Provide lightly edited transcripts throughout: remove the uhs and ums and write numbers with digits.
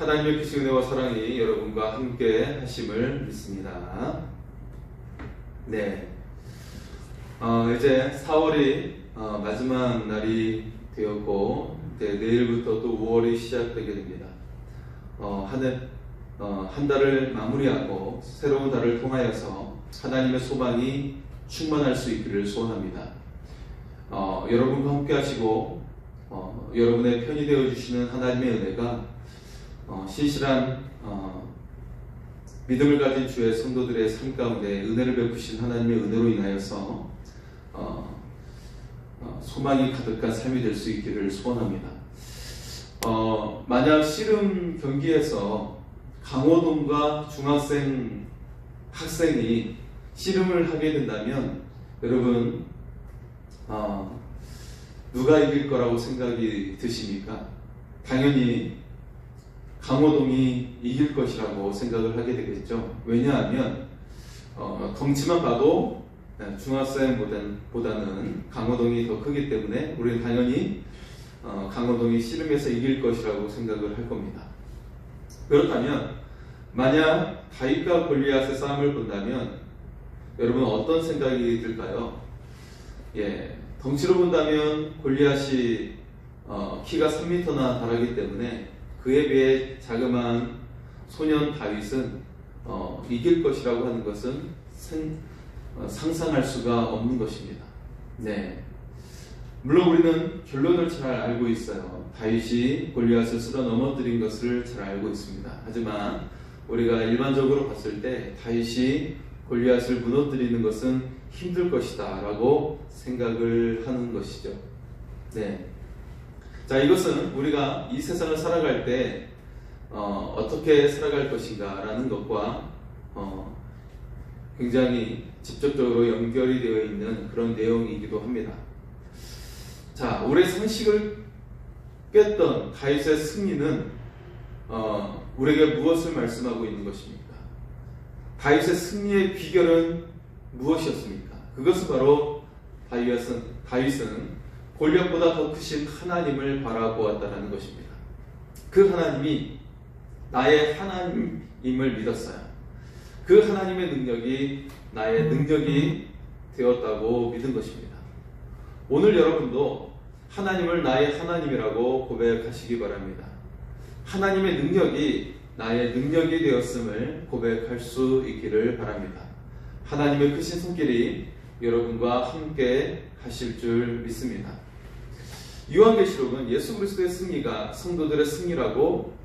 하나님의 크신 은혜와 사랑이 여러분과 함께 하심을 믿습니다. 네. 이제 4월이 마지막 날이 되었고, 내일부터 또 5월이 시작되게 됩니다. 한 달을 마무리하고 새로운 달을 통하여서 하나님의 소망이 충만할 수 있기를 소원합니다. 여러분과 함께 하시고, 여러분의 편이 되어주시는 하나님의 은혜가 신실한 믿음을 가진 주의 성도들의 삶 가운데 은혜를 베푸신 하나님의 은혜로 인하여서 소망이 가득한 삶이 될 수 있기를 소원합니다. 만약 씨름 경기에서 강호동과 중학생 학생이 씨름을 하게 된다면 여러분 누가 이길 거라고 생각이 드십니까? 당연히 강호동이 이길 것이라고 생각을 하게 되겠죠. 왜냐하면 덩치만 봐도 중학생보다는 강호동이 더 크기 때문에 우리는 당연히 강호동이 씨름에서 이길 것이라고 생각을 할 겁니다. 그렇다면 만약 다윗과 골리앗의 싸움을 본다면 여러분 어떤 생각이 들까요? 덩치로 본다면 골리앗이 키가 3m나 달하기 때문에 그에 비해 자그마한 소년 다윗은 이길 것이라고 하는 것은 상상할 수가 없는 것입니다. 네. 물론 우리는 결론을 잘 알고 있어요. 다윗이 골리앗을 쓸어 넘어뜨린 것을 잘 알고 있습니다. 하지만 우리가 일반적으로 봤을 때 다윗이 골리앗을 무너뜨리는 것은 힘들 것이다 라고 생각을 하는 것이죠. 네. 자, 이것은 우리가 이 세상을 살아갈 때 어떻게 살아갈 것인가 라는 것과 굉장히 직접적으로 연결이 되어 있는 그런 내용이기도 합니다. 자, 우리의 상식을 깼던 다윗의 승리는 우리에게 무엇을 말씀하고 있는 것입니까? 다윗의 승리의 비결은 무엇이었습니까? 그것은 바로 다윗은 골리앗보다 더 크신 하나님을 바라보았다는 것입니다. 그 하나님이 나의 하나님임을 믿었어요. 그 하나님의 능력이 나의 능력이 되었다고 믿은 것입니다. 오늘 여러분도 하나님을 나의 하나님이라고 고백하시기 바랍니다. 하나님의 능력이 나의 능력이 되었음을 고백할 수 있기를 바랍니다. 하나님의 크신 손길이 여러분과 함께 하실 줄 믿습니다. 요한계시록은 예수 그리스도의 승리가 성도들의 승리라고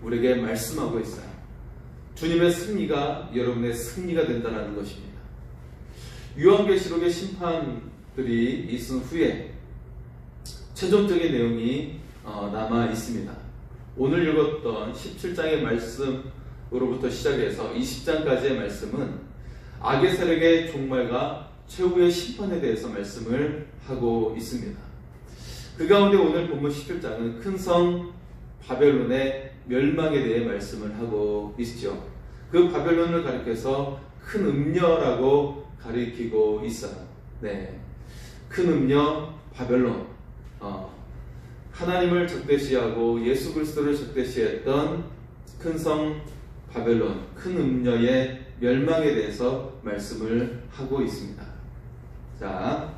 우리에게 말씀하고 있어요. 주님의 승리가 여러분의 승리가 된다는 것입니다. 요한계시록의 심판들이 있은 후에 최종적인 내용이 남아 있습니다. 오늘 읽었던 17장의 말씀으로부터 시작해서 20장까지의 말씀은 악의 세력의 종말과 최후의 심판에 대해서 말씀을 하고 있습니다. 그 가운데 오늘 본문 17장은 큰 성 바벨론의 멸망에 대해 말씀을 하고 있죠. 그 바벨론을 가리켜서 큰 음녀라고 가리키고 있어요. 네, 큰 음녀 바벨론. 하나님을 적대시하고 예수 그리스도를 적대시했던 큰 성 바벨론, 큰 음녀의 멸망에 대해서 말씀을 하고 있습니다. 자,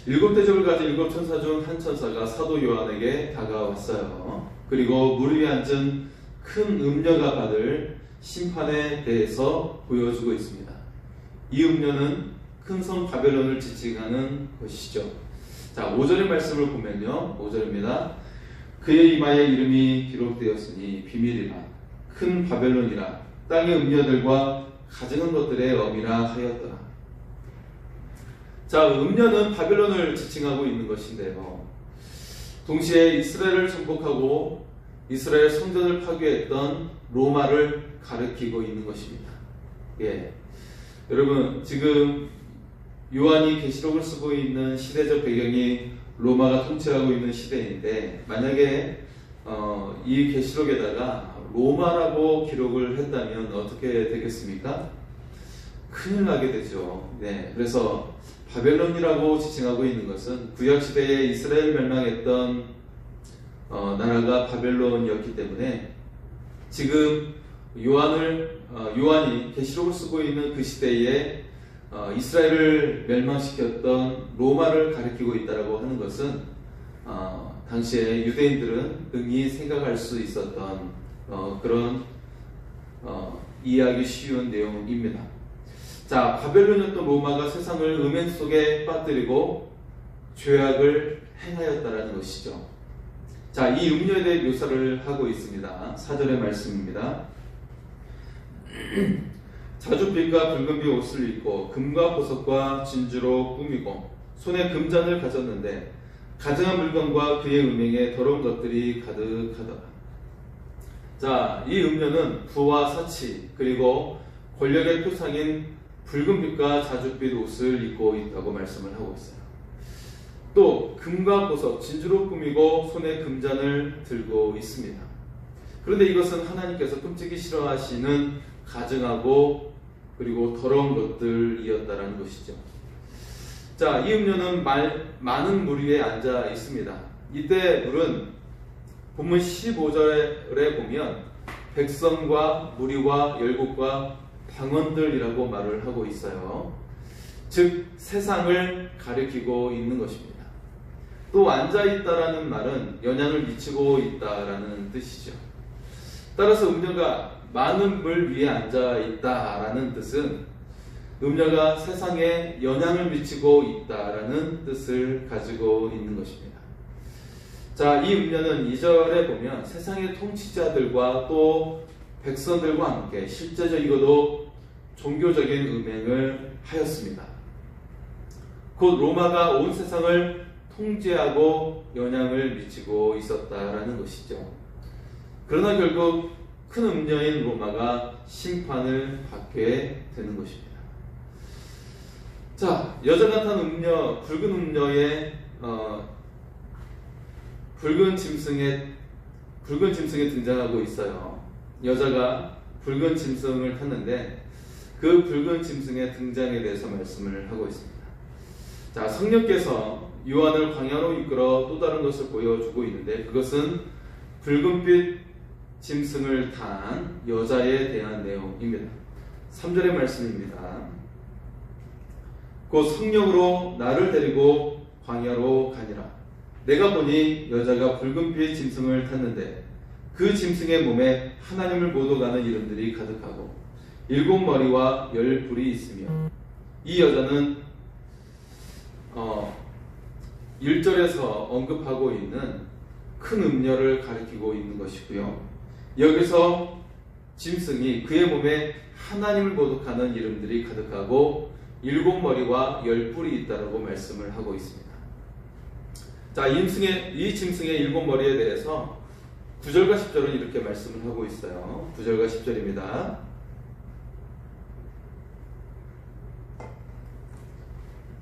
7대접을 가진 7천사 중 한 천사가 사도 요한에게 다가왔어요. 그리고 무릎 위에 앉은 큰 음녀가 받을 심판에 대해서 보여주고 있습니다. 이 음녀는 큰 성 바벨론을 지칭하는 것이죠. 자, 5절의 말씀을 보면요, 5절입니다. 그의 이마에 이름이 기록되었으니 비밀이라 큰 바벨론이라 땅의 음녀들과 가증한 것들의 어미라 하였더라. 자, 음녀는 바벨론을 지칭하고 있는 것인데요, 동시에 이스라엘을 정복하고 이스라엘 성전을 파괴했던 로마를 가리키고 있는 것입니다. 여러분, 지금 요한이 계시록을 쓰고 있는 시대적 배경이 로마가 통치하고 있는 시대인데, 만약에 이 계시록에다가 로마라고 기록을 했다면 어떻게 되겠습니까? 큰일 나게 되죠. 네, 그래서 바벨론이라고 지칭하고 있는 것은 구약시대에 이스라엘 멸망했던 나라가 바벨론이었기 때문에 지금 요한이 계시록을 쓰고 있는 그 시대에 이스라엘을 멸망시켰던 로마를 가리키고 있다라고 하는 것은 당시에 유대인들은 능히 생각할 수 있었던 그런 이해하기 쉬운 내용입니다. 자, 바벨론이었던 로마가 세상을 음행 속에 빠뜨리고 죄악을 행하였다라는 것이죠. 자, 이 음료에 대해 묘사를 하고 있습니다. 4절의 말씀입니다. 자줏빛과 붉은빛 옷을 입고 금과 보석과 진주로 꾸미고 손에 금잔을 가졌는데 가증한 물건과 그의 음행에 더러운 것들이 가득하더라. 자, 이 음료는 부와 사치 그리고 권력의 표상인 붉은빛과 자줏빛 옷을 입고 있다고 말씀을 하고 있어요. 또 금과 보석, 진주로 꾸미고 손에 금잔을 들고 있습니다. 그런데 이것은 하나님께서 끔찍이 싫어하시는 가증하고 그리고 더러운 것들이었다라는 것이죠. 자, 이 음료는 많은 물 위에 앉아 있습니다. 이때 물은 본문 15절에 보면 백성과 무리와 열국과 방언들이라고 말을 하고 있어요. 즉 세상을 가리키고 있는 것입니다. 또 앉아있다라는 말은 영향을 미치고 있다라는 뜻이죠. 따라서 음녀가 많은 물 위에 앉아있다라는 뜻은 음녀가 세상에 영향을 미치고 있다라는 뜻을 가지고 있는 것입니다. 자, 이 음녀는 2절에 보면 세상의 통치자들과 또 백성들과 함께 실제적이고도 종교적인 음행을 하였습니다. 곧 로마가 온 세상을 통제하고 영향을 미치고 있었다라는 것이죠. 그러나 결국 큰 음녀인 로마가 심판을 받게 되는 것입니다. 자, 여자가 탄 음녀, 붉은 음녀의 붉은 짐승에 등장하고 있어요. 여자가 붉은 짐승을 탔는데 그 붉은 짐승의 등장에 대해서 말씀을 하고 있습니다. 자, 성령께서 요한을 광야로 이끌어 또 다른 것을 보여주고 있는데 그것은 붉은빛 짐승을 탄 여자에 대한 내용입니다. 3절의 말씀입니다. 곧 성령으로 나를 데리고 광야로 가니라. 내가 보니 여자가 붉은빛 짐승을 탔는데 그 짐승의 몸에 하나님을 모독하는 이름들이 가득하고 7머리와 10뿔이 있으며 이 여자는 1절에서 언급하고 있는 큰 음녀를 가리키고 있는 것이고요. 여기서 짐승이 그의 몸에 하나님을 모독하는 이름들이 가득하고 7머리와 10뿔이 있다라고 말씀을 하고 있습니다. 자, 이 짐승의 7머리에 대해서 9절과 10절은 이렇게 말씀을 하고 있어요. 9절과 10절입니다.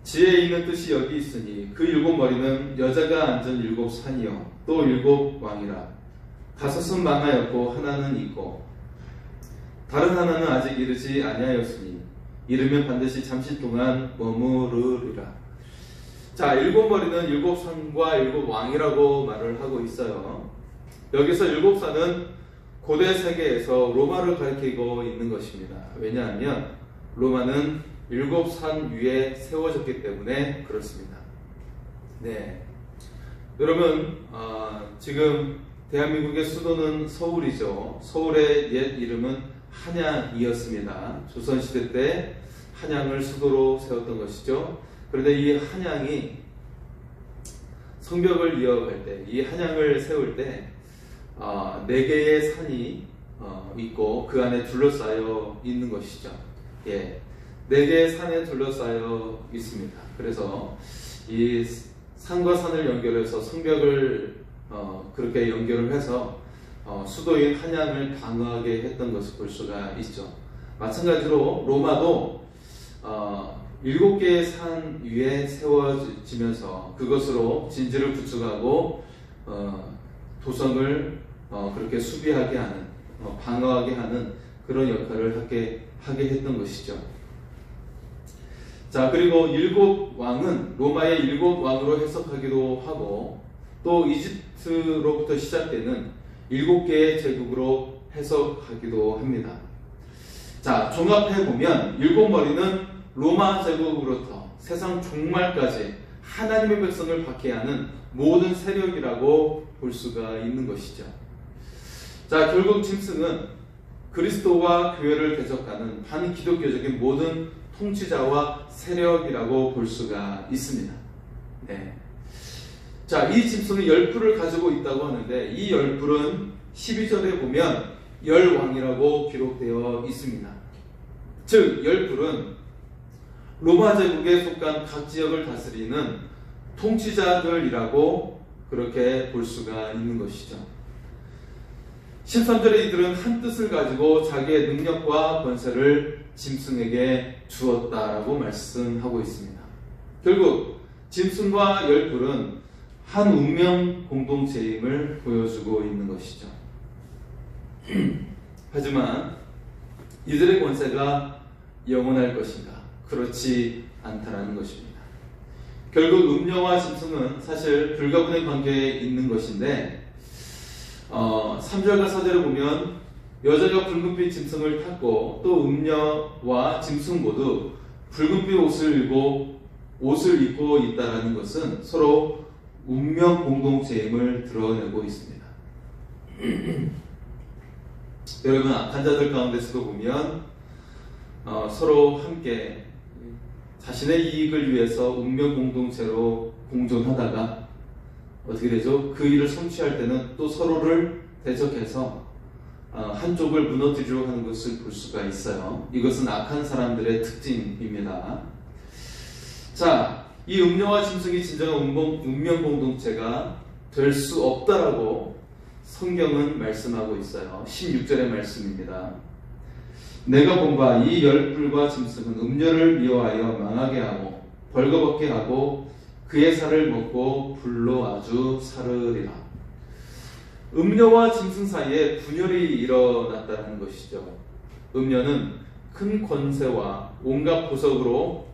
지혜에 있는 뜻이 여기 있으니 그 7머리는 여자가 앉은 7산이요 또 7왕이라. 5은 망하였고 하나는 있고 다른 하나는 아직 이르지 아니하였으니 이르면 반드시 잠시 동안 머무르리라. 자, 7머리는 7산과 7왕이라고 말을 하고 있어요. 여기서 7산은 고대 세계에서 로마를 가리키고 있는 것입니다. 왜냐하면 로마는 7산 위에 세워졌기 때문에 그렇습니다. 네, 여러분 지금 대한민국의 수도는 서울이죠. 서울의 옛 이름은 한양이었습니다. 조선시대 때 한양을 수도로 세웠던 것이죠. 그런데 이 한양이 성벽을 이어갈 때, 이 한양을 세울 때 4개의 산이 있고 그 안에 둘러싸여 있는 것이죠. 예, 4개의 산에 둘러싸여 있습니다. 그래서 이 산과 산을 연결해서 성벽을 그렇게 연결을 해서 수도인 한양을 방어하게 했던 것을 볼 수가 있죠. 마찬가지로 로마도 7개의 산 위에 세워지면서 그것으로 진지를 구축하고 도성을 그렇게 수비하게 하는, 방어하게 하는 그런 역할을 하게 했던 것이죠. 자, 그리고 7왕은 로마의 7왕으로 해석하기도 하고 또 이집트 이집트로부터 시작되는 7개의 제국으로 해석하기도 합니다. 자, 종합해보면 7머리는 로마 제국으로부터 세상 종말까지 하나님의 백성을 박해하는 모든 세력이라고 볼 수가 있는 것이죠. 자, 결국 짐승은 그리스도와 교회를 대적하는 반기독교적인 모든 통치자와 세력이라고 볼 수가 있습니다. 네. 자, 이 짐승은 10뿔을 가지고 있다고 하는데 이 10뿔은 12절에 보면 열왕이라고 기록되어 있습니다. 즉 10뿔은 로마 제국에 속한 각 지역을 다스리는 통치자들이라고 그렇게 볼 수가 있는 것이죠. 13절에 이들은 한 뜻을 가지고 자기의 능력과 권세를 짐승에게 주었다라고 말씀하고 있습니다. 결국 짐승과 10뿔은 한 운명 공동체임을 보여주고 있는 것이죠. 하지만 이들의 권세가 영원할 것인가? 그렇지 않다라는 것입니다. 결국 음녀와 짐승은 사실 불가분의 관계에 있는 것인데 3절과 4절을 보면 여자가 붉은빛 짐승을 탔고 또 음녀와 짐승 모두 붉은빛 옷을 입고 있다라는 것은 서로 운명 공동체임을 드러내고 있습니다. 여러분, 악한 자들 가운데서도 보면 서로 함께 자신의 이익을 위해서 운명 공동체로 공존하다가 어떻게 되죠? 그 일을 성취할 때는 또 서로를 대적해서 한쪽을 무너뜨리려 하는 것을 볼 수가 있어요. 이것은 악한 사람들의 특징입니다. 자, 이 음녀와 짐승이 진정한 운명 공동체가 될 수 없다라고 성경은 말씀하고 있어요. 16절의 말씀입니다. 내가 본 바 이 10뿔과 짐승은 음녀를 미워하여 망하게 하고 벌거벗게 하고 그의 살을 먹고 불로 아주 사르리라. 음녀와 짐승 사이에 분열이 일어났다는 것이죠. 음녀는 큰 권세와 온갖 보석으로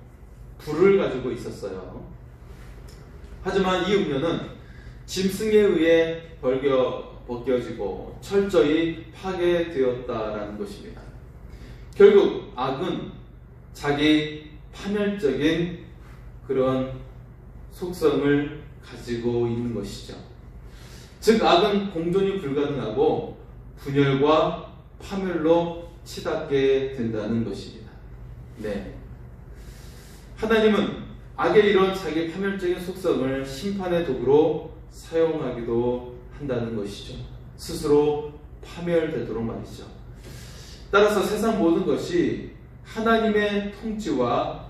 불을 가지고 있었어요. 하지만 이 음녀는 짐승에 의해 벗겨지고 철저히 파괴되었다라는 것입니다. 결국 악은 자기 파멸적인 그런 속성을 가지고 있는 것이죠. 즉 악은 공존이 불가능하고 분열과 파멸로 치닫게 된다는 것입니다. 네. 하나님은 악의 이런 자기 파멸적인 속성을 심판의 도구로 사용하기도 한다는 것이죠. 스스로 파멸되도록 말이죠. 따라서 세상 모든 것이 하나님의 통치와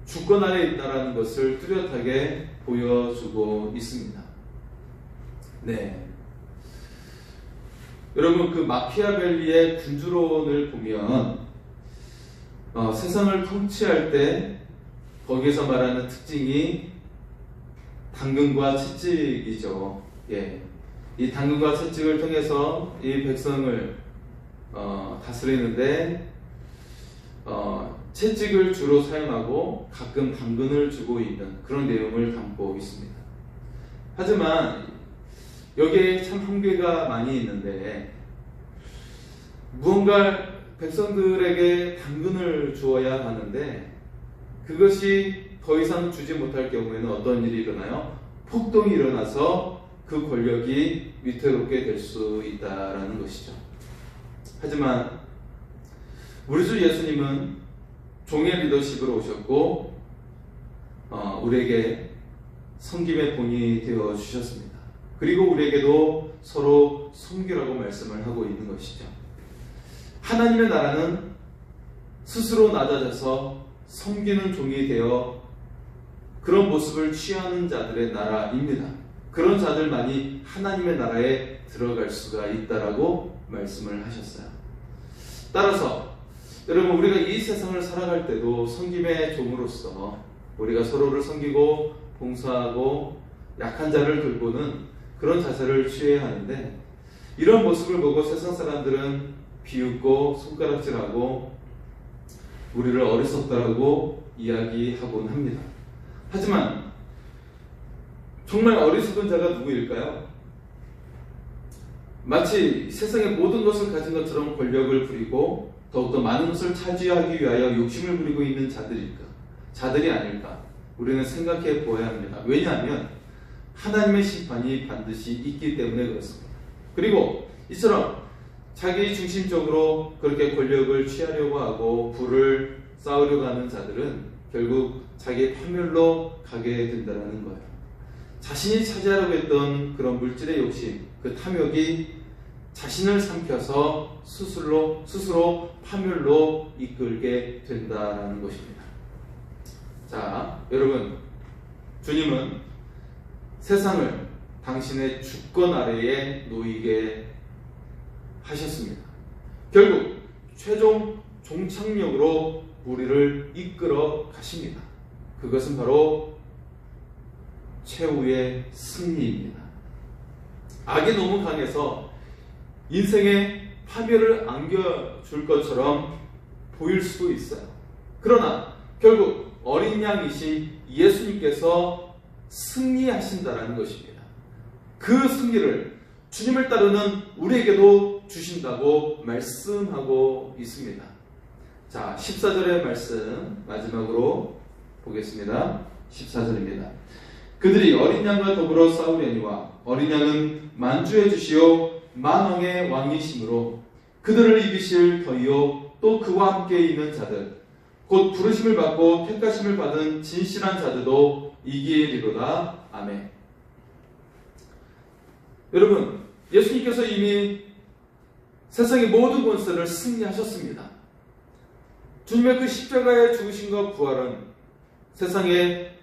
주권 아래 있다는 것을 뚜렷하게 보여주고 있습니다. 네. 여러분, 그 마키아벨리의 군주론을 보면 세상을 통치할 때 거기에서 말하는 특징이 당근과 채찍이죠. 예. 이 당근과 채찍을 통해서 이 백성을 다스리는데 채찍을 주로 사용하고 가끔 당근을 주고 있는 그런 내용을 담고 있습니다. 하지만 여기에 참 한계가 많이 있는데 무언가 백성들에게 당근을 주어야 하는데 그것이 더 이상 주지 못할 경우에는 어떤 일이 일어나요? 폭동이 일어나서 그 권력이 위태롭게 될 수 있다라는 것이죠. 하지만 우리 주 예수님은 종의 리더십으로 오셨고 우리에게 섬김의 본이 되어 주셨습니다. 그리고 우리에게도 서로 섬기라고 말씀을 하고 있는 것이죠. 하나님의 나라는 스스로 낮아져서 섬기는 종이 되어 그런 모습을 취하는 자들의 나라입니다. 그런 자들만이 하나님의 나라에 들어갈 수가 있다라고 말씀을 하셨어요. 따라서 여러분, 우리가 이 세상을 살아갈 때도 섬김의 종으로서 우리가 서로를 섬기고 봉사하고 약한 자를 돌보는 그런 자세를 취해야 하는데 이런 모습을 보고 세상 사람들은 비웃고 손가락질하고 우리를 어리석다라고 이야기하곤 합니다. 하지만 정말 어리석은 자가 누구일까요? 마치 세상의 모든 것을 가진 것처럼 권력을 부리고 더욱더 많은 것을 차지하기 위하여 욕심을 부리고 있는 자들이 아닐까 우리는 생각해 보아야 합니다. 왜냐하면 하나님의 심판이 반드시 있기 때문에 그렇습니다. 그리고 이처럼 자기 중심적으로 그렇게 권력을 취하려고 하고 부를 쌓으려고 하는 자들은 결국 자기의 파멸로 가게 된다는 거예요. 자신이 차지하려고 했던 그런 물질의 욕심, 그 탐욕이 자신을 삼켜서 스스로 파멸로 이끌게 된다는 것입니다. 자, 여러분, 주님은 세상을 당신의 주권 아래에 놓이게 하셨습니다. 결국 최종 종착역으로 우리를 이끌어 가십니다. 그것은 바로 최후의 승리입니다. 악이 너무 강해서 인생의 파멸을 안겨줄 것처럼 보일 수도 있어요. 그러나 결국 어린 양이신 예수님께서 승리하신다라는 것입니다. 그 승리를 주님을 따르는 우리에게도 주신다고 말씀하고 있습니다. 자, 14절의 말씀 마지막으로 보겠습니다. 14절입니다. 그들이 어린 양과 더불어 싸우려니와 어린 양은 만주의 주시오 만왕의 왕이시므로 그들을 이기실 터이요 또 그와 함께 있는 자들 곧 부르심을 받고 택하심을 받은 진실한 자들도 이기리로다. 아멘. 여러분, 예수님께서 이미 세상의 모든 권세를 승리하셨습니다. 주님의 그 십자가의 죽으심과 부활은 세상의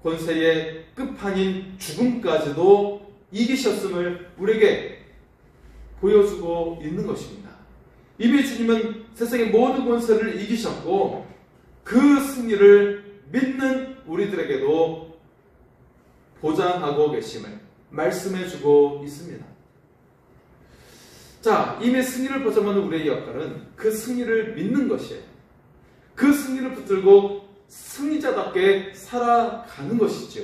권세의 끝판인 죽음까지도 이기셨음을 우리에게 보여주고 있는 것입니다. 이미 주님은 세상의 모든 권세를 이기셨고 그 승리를 믿는 우리들에게도 보장하고 계심을 말씀해주고 있습니다. 자, 이미 승리를 보장하는 우리의 역할은 그 승리를 믿는 것이에요. 그 승리를 붙들고 승리자답게 살아가는 것이죠.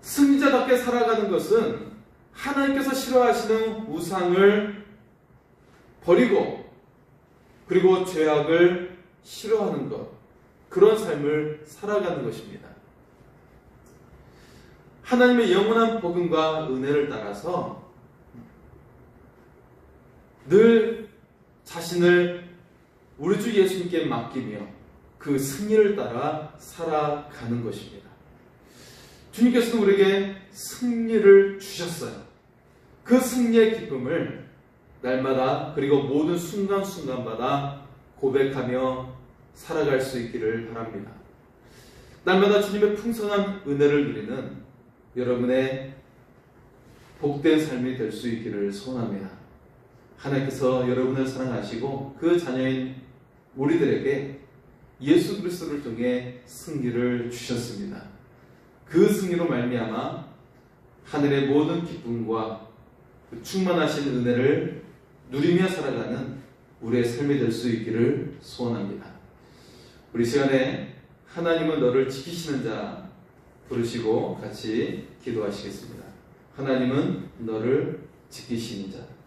승리자답게 살아가는 것은 하나님께서 싫어하시는 우상을 버리고 그리고 죄악을 싫어하는 것, 그런 삶을 살아가는 것입니다. 하나님의 영원한 복음과 은혜를 따라서 늘 자신을 우리 주 예수님께 맡기며 그 승리를 따라 살아가는 것입니다. 주님께서는 우리에게 승리를 주셨어요. 그 승리의 기쁨을 날마다 그리고 모든 순간순간마다 고백하며 살아갈 수 있기를 바랍니다. 날마다 주님의 풍성한 은혜를 누리는 여러분의 복된 삶이 될 수 있기를 소원합니다. 하나님께서 여러분을 사랑하시고 그 자녀인 우리들에게 예수 그리스도를 통해 승리를 주셨습니다. 그 승리로 말미암아 하늘의 모든 기쁨과 그 충만하신 은혜를 누리며 살아가는 우리의 삶이 될 수 있기를 소원합니다. 우리 시간에 하나님은 너를 지키시는 자 부르시고 같이 기도하시겠습니다. 하나님은 너를 지키시는 자.